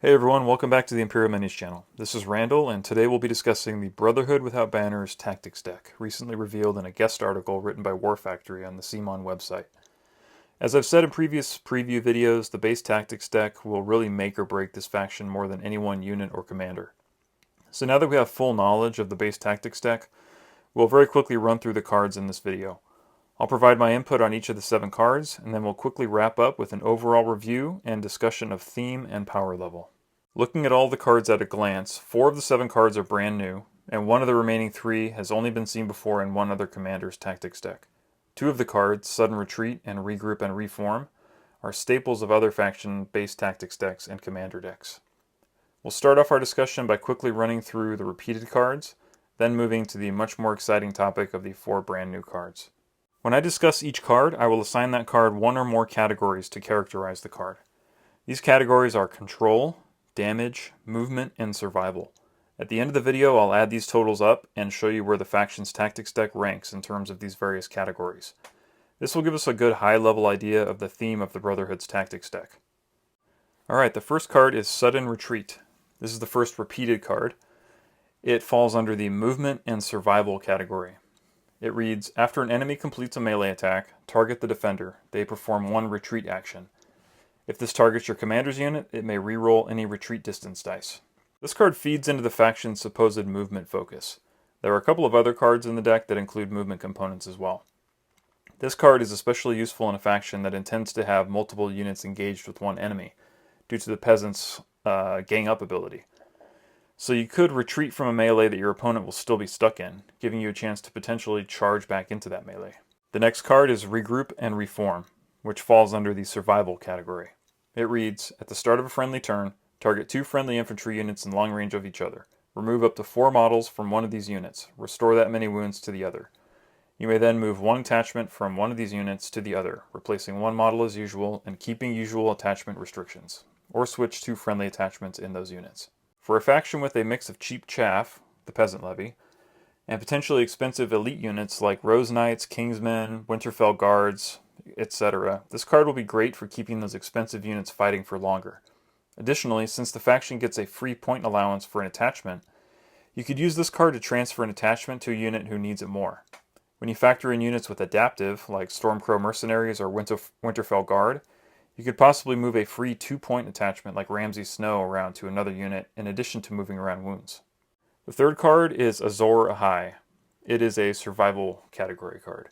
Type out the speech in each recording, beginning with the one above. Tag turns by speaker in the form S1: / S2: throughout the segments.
S1: Hey everyone, welcome back to the Imperial Minis channel. This is Randall, and today we'll be discussing the Brotherhood Without Banners Tactics deck, recently revealed in a guest article written by War Factory on the CMON website. As I've said in previous preview videos, the base Tactics deck will really make or break this faction more than any one unit or commander. So now that we have full knowledge of the base Tactics deck, we'll very quickly run through the cards in this video. I'll provide my input on each of the 7 cards, and then we'll quickly wrap up with an overall review and discussion of theme and power level. Looking at all the cards at a glance, 4 of the 7 cards are brand new, and 1 of the remaining 3 has only been seen before in one other commander's tactics deck. 2 of the cards, Sudden Retreat and Regroup and Reform, are staples of other faction-based tactics decks and commander decks. We'll start off our discussion by quickly running through the repeated cards, then moving to the much more exciting topic of the 4 brand new cards. When I discuss each card, I will assign that card 1 or more categories to characterize the card. These categories are Control, Damage, Movement, and Survival. At the end of the video, I'll add these totals up and show you where the faction's tactics deck ranks in terms of these various categories. This will give us a good high-level idea of the theme of the Brotherhood's tactics deck. Alright, the first card is Sudden Retreat. This is the first repeated card. It falls under the Movement and Survival category. It reads, after an enemy completes a melee attack, target the defender. They perform 1 retreat action. If this targets your commander's unit, it may reroll any retreat distance dice. This card feeds into the faction's supposed movement focus. There are a couple of other cards in the deck that include movement components as well. This card is especially useful in a faction that intends to have multiple units engaged with one enemy, due to the peasant's gang up ability. So you could retreat from a melee that your opponent will still be stuck in, giving you a chance to potentially charge back into that melee. The next card is Regroup and Reform, which falls under the Survival category. It reads, at the start of a friendly turn, target 2 friendly infantry units in long range of each other. Remove up to 4 models from one of these units. Restore that many wounds to the other. You may then move 1 attachment from one of these units to the other, replacing 1 model as usual and keeping usual attachment restrictions, or switch 2 friendly attachments in those units. For a faction with a mix of cheap chaff, the Peasant Levy, and potentially expensive elite units like Rose Knights, Kingsmen, Winterfell Guards, etc., this card will be great for keeping those expensive units fighting for longer. Additionally, since the faction gets a free point allowance for an attachment, you could use this card to transfer an attachment to a unit who needs it more. When you factor in units with adaptive, like Stormcrow Mercenaries or Winterfell Guard, you could possibly move a free 2-point attachment like Ramsay Snow around to another unit in addition to moving around wounds. The third card is Azor Ahai. It is a survival category card.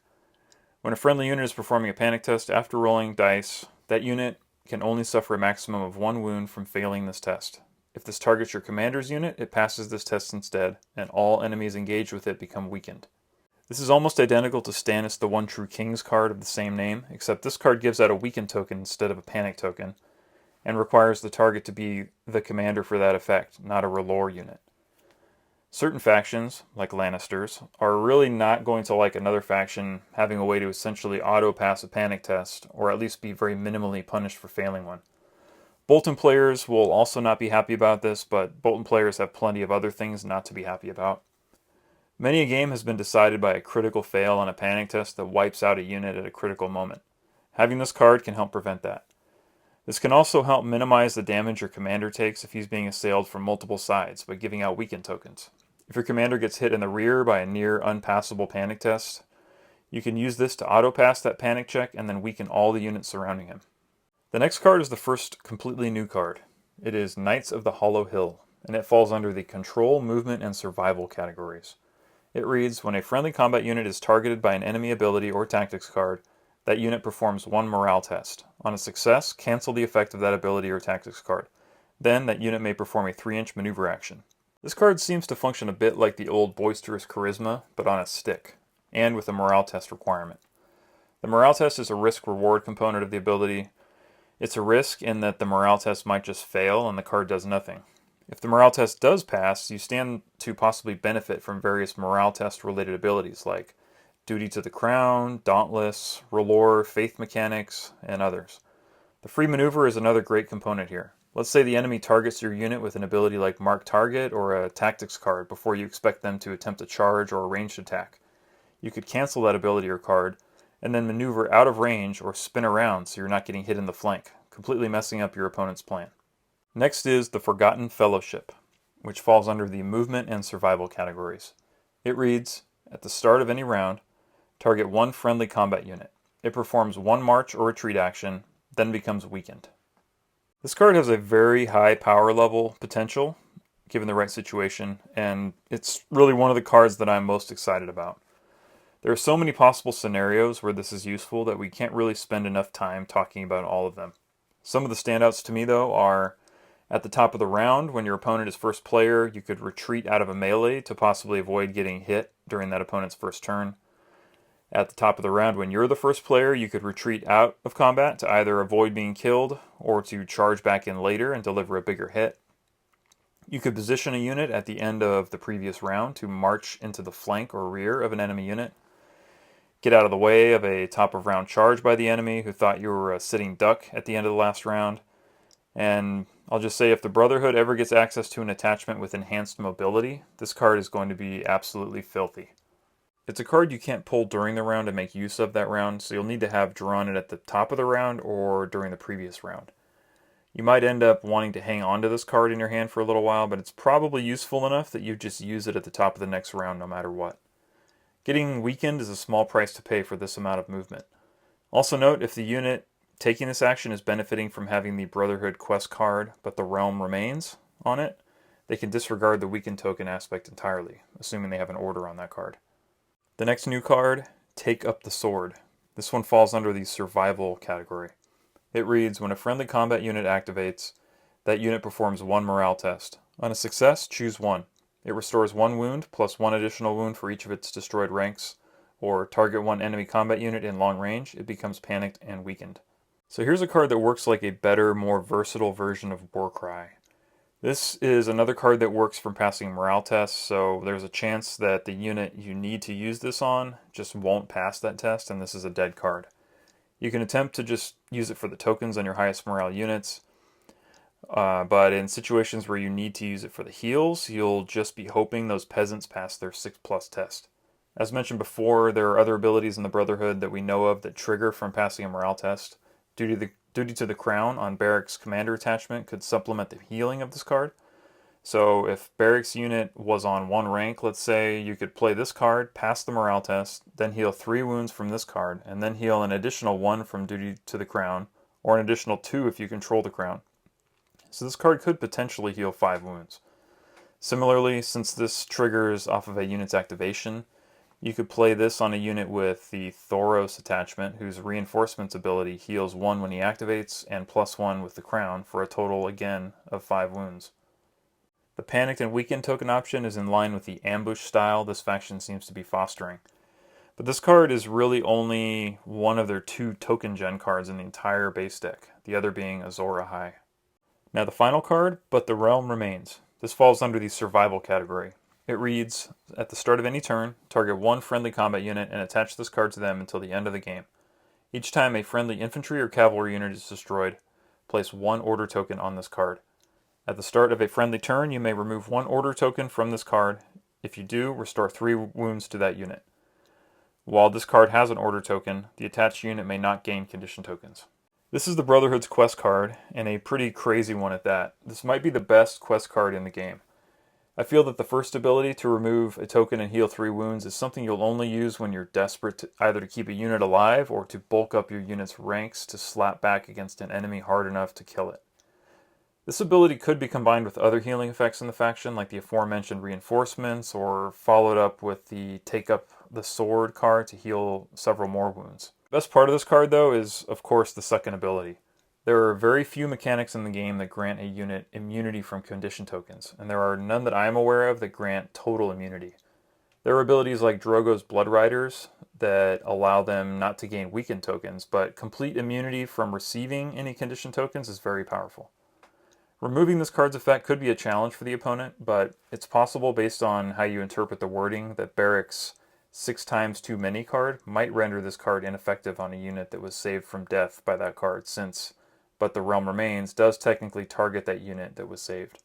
S1: When a friendly unit is performing a panic test after rolling dice, that unit can only suffer a maximum of 1 wound from failing this test. If this targets your commander's unit, it passes this test instead, and all enemies engaged with it become weakened. This is almost identical to Stannis the One True King's card of the same name, except this card gives out a weaken token instead of a panic token, and requires the target to be the commander for that effect, not a R'hllor unit. Certain factions, like Lannisters, are really not going to like another faction having a way to essentially auto-pass a panic test, or at least be very minimally punished for failing one. Bolton players will also not be happy about this, but Bolton players have plenty of other things not to be happy about. Many a game has been decided by a critical fail on a panic test that wipes out a unit at a critical moment. Having this card can help prevent that. This can also help minimize the damage your commander takes if he's being assailed from multiple sides by giving out weaken tokens. If your commander gets hit in the rear by a near unpassable panic test, you can use this to auto-pass that panic check and then weaken all the units surrounding him. The next card is the first completely new card. It is Knights of the Hollow Hill, and it falls under the Control, Movement, and Survival categories. It reads, when a friendly combat unit is targeted by an enemy ability or tactics card, that unit performs 1 morale test. On a success, cancel the effect of that ability or tactics card. Then, that unit may perform a 3-inch maneuver action. This card seems to function a bit like the old Boisterous Charisma, but on a stick, and with a morale test requirement. The morale test is a risk-reward component of the ability. It's a risk in that the morale test might just fail and the card does nothing. If the morale test does pass, you stand to possibly benefit from various morale test-related abilities like Duty to the Crown, Dauntless, R'hllor, Faith Mechanics, and others. The free maneuver is another great component here. Let's say the enemy targets your unit with an ability like Mark Target or a tactics card before you expect them to attempt a charge or a ranged attack. You could cancel that ability or card and then maneuver out of range or spin around so you're not getting hit in the flank, completely messing up your opponent's plan. Next is the Forgotten Fellowship, which falls under the movement and survival categories. It reads, at the start of any round, target one friendly combat unit. It performs one march or retreat action, then becomes weakened. This card has a very high power level potential, given the right situation, and it's really one of the cards that I'm most excited about. There are so many possible scenarios where this is useful that we can't really spend enough time talking about all of them. Some of the standouts to me, though, are at the top of the round, when your opponent is first player, you could retreat out of a melee to possibly avoid getting hit during that opponent's first turn. At the top of the round, when you're the first player, you could retreat out of combat to either avoid being killed or to charge back in later and deliver a bigger hit. You could position a unit at the end of the previous round to march into the flank or rear of an enemy unit. Get out of the way of a top of round charge by the enemy who thought you were a sitting duck at the end of the last round. And I'll just say, if the Brotherhood ever gets access to an attachment with enhanced mobility, this card is going to be absolutely filthy. It's a card you can't pull during the round and make use of that round, so you'll need to have drawn it at the top of the round or during the previous round. You might end up wanting to hang on to this card in your hand for a little while, but it's probably useful enough that you just use it at the top of the next round no matter what. Getting weakened is a small price to pay for this amount of movement. Also note, if the unit taking this action is benefiting from having the Brotherhood quest card, but the realm remains on it, they can disregard the weakened token aspect entirely, assuming they have an order on that card. The next new card, Take Up the Sword. This one falls under the survival category. It reads, when a friendly combat unit activates, that unit performs one morale test. On a success, choose one. It restores one wound plus one additional wound for each of its destroyed ranks, or target one enemy combat unit in long range. It becomes panicked and weakened. So here's a card that works like a better, more versatile version of Warcry. This is another card that works from passing morale tests, so there's a chance that the unit you need to use this on just won't pass that test, and this is a dead card. You can attempt to just use it for the tokens on your highest morale units, but in situations where you need to use it for the heals, you'll just be hoping those peasants pass their 6+ test. As mentioned before, there are other abilities in the Brotherhood that we know of that trigger from passing a morale test. Duty to the Crown on Barracks Commander attachment could supplement the healing of this card. So if Barracks unit was on one rank, let's say, you could play this card, pass the morale test, then heal 3 wounds from this card, and then heal an additional 1 from Duty to the Crown, or an additional 2 if you control the Crown. So this card could potentially heal 5 wounds. Similarly, since this triggers off of a unit's activation, you could play this on a unit with the Thoros attachment, whose reinforcements ability heals 1 when he activates, and +1 with the Crown, for a total, again, of 5 wounds. The Panicked and Weakened token option is in line with the ambush style this faction seems to be fostering. But this card is really only one of their 2 token gen cards in the entire base deck, the other being Azora High. Now the final card, But the Realm Remains. This falls under the survival category. It reads, at the start of any turn, target one friendly combat unit and attach this card to them until the end of the game. Each time a friendly infantry or cavalry unit is destroyed, place 1 order token on this card. At the start of a friendly turn, you may remove 1 order token from this card. If you do, restore 3 wounds to that unit. While this card has an order token, the attached unit may not gain condition tokens. This is the Brotherhood's quest card, and a pretty crazy one at that. This might be the best quest card in the game. I feel that the first ability to remove a token and heal 3 wounds is something you'll only use when you're desperate to either to keep a unit alive or to bulk up your unit's ranks to slap back against an enemy hard enough to kill it. This ability could be combined with other healing effects in the faction, like the aforementioned reinforcements, or followed up with the Take Up the Sword card to heal several more wounds. The best part of this card, though, is, of course, the second ability. There are very few mechanics in the game that grant a unit immunity from condition tokens, and there are none that I am aware of that grant total immunity. There are abilities like Drogo's Blood Riders that allow them not to gain weakened tokens, but complete immunity from receiving any condition tokens is very powerful. Removing this card's effect could be a challenge for the opponent, but it's possible based on how you interpret the wording that Barracks' 6 times too many card might render this card ineffective on a unit that was saved from death by that card, since But the Realm Remains does technically target that unit that was saved.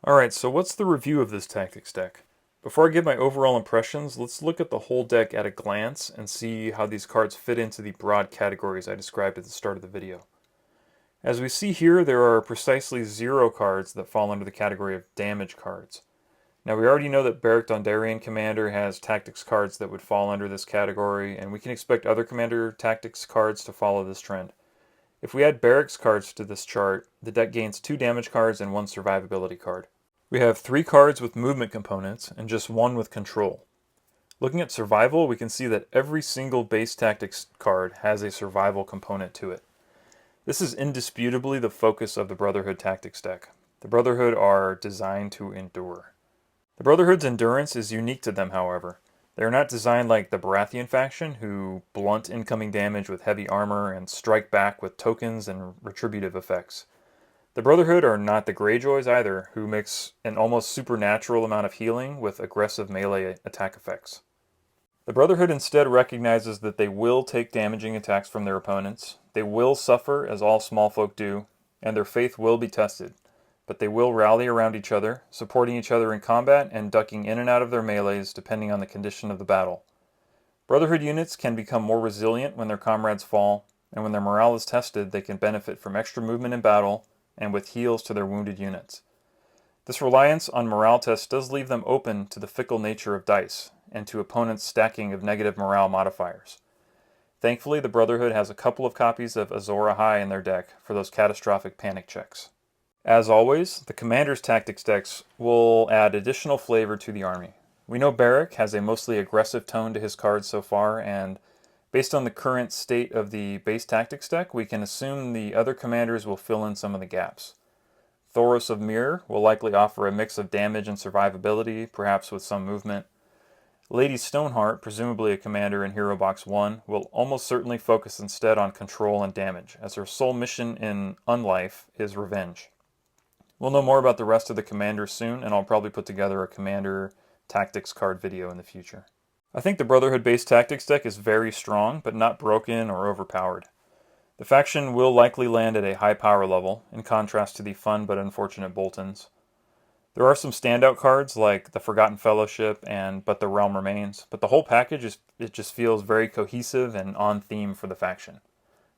S1: Alright, so what's the review of this tactics deck? Before I give my overall impressions, let's look at the whole deck at a glance and see how these cards fit into the broad categories I described at the start of the video. As we see here, there are precisely 0 cards that fall under the category of damage cards. Now we already know that Beric Dondarrion Commander has tactics cards that would fall under this category, and we can expect other Commander tactics cards to follow this trend. If we add Beric's cards to this chart, the deck gains 2 damage cards and 1 survivability card. We have 3 cards with movement components and just 1 with control. Looking at survival, we can see that every single base tactics card has a survival component to it. This is indisputably the focus of the Brotherhood tactics deck. The Brotherhood are designed to endure. The Brotherhood's endurance is unique to them, however. They are not designed like the Baratheon faction, who blunt incoming damage with heavy armor and strike back with tokens and retributive effects. The Brotherhood are not the Greyjoys either, who mix an almost supernatural amount of healing with aggressive melee attack effects. The Brotherhood instead recognizes that they will take damaging attacks from their opponents, they will suffer as all small folk do, and their faith will be tested. But they will rally around each other, supporting each other in combat and ducking in and out of their melees depending on the condition of the battle. Brotherhood units can become more resilient when their comrades fall, and when their morale is tested, they can benefit from extra movement in battle and with heals to their wounded units. This reliance on morale tests does leave them open to the fickle nature of dice, and to opponents' stacking of negative morale modifiers. Thankfully, the Brotherhood has a couple of copies of Azor Ahai in their deck for those catastrophic panic checks. As always, the Commander's tactics decks will add additional flavor to the army. We know Beric has a mostly aggressive tone to his cards so far, and based on the current state of the base tactics deck, we can assume the other commanders will fill in some of the gaps. Thoros of Myr will likely offer a mix of damage and survivability, perhaps with some movement. Lady Stoneheart, presumably a commander in Hero Box 1, will almost certainly focus instead on control and damage, as her sole mission in Unlife is revenge. We'll know more about the rest of the commanders soon, and I'll probably put together a commander tactics card video in the future. I think the Brotherhood-based tactics deck is very strong, but not broken or overpowered. The faction will likely land at a high power level, in contrast to the fun but unfortunate Boltons. There are some standout cards like the Forgotten Fellowship and But the Realm Remains, but the whole package just feels very cohesive and on theme for the faction.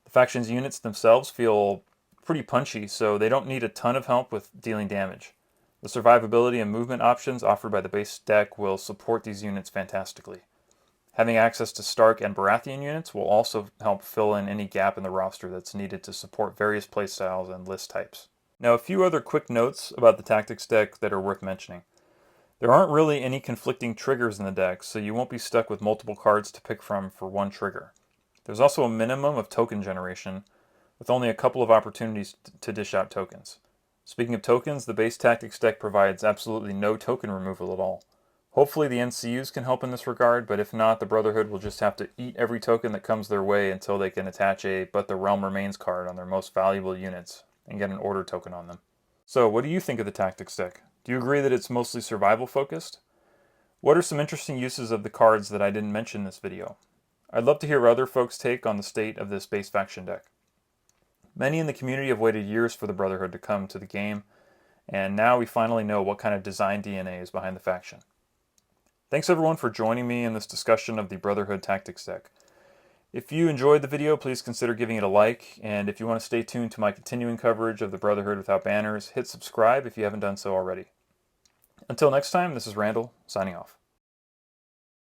S1: The faction's units themselves feel pretty punchy, so they don't need a ton of help with dealing damage. The survivability and movement options offered by the base deck will support these units fantastically. Having access to Stark and Baratheon units will also help fill in any gap in the roster that's needed to support various playstyles and list types. Now, a few other quick notes about the tactics deck that are worth mentioning. There aren't really any conflicting triggers in the deck, so you won't be stuck with multiple cards to pick from for one trigger. There's also a minimum of token generation, with only a couple of opportunities to dish out tokens. Speaking of tokens, the base tactics deck provides absolutely no token removal at all. Hopefully the NCUs can help in this regard, but if not, the Brotherhood will just have to eat every token that comes their way until they can attach a But the Realm Remains card on their most valuable units and get an order token on them. So, what do you think of the tactics deck? Do you agree that it's mostly survival focused? What are some interesting uses of the cards that I didn't mention in this video? I'd love to hear other folks' take on the state of this base faction deck. Many in the community have waited years for the Brotherhood to come to the game, and now we finally know what kind of design DNA is behind the faction. Thanks everyone for joining me in this discussion of the Brotherhood tactics deck. If you enjoyed the video, please consider giving it a like, and if you want to stay tuned to my continuing coverage of the Brotherhood Without Banners, hit subscribe if you haven't done so already. Until next time, this is Randall, signing off.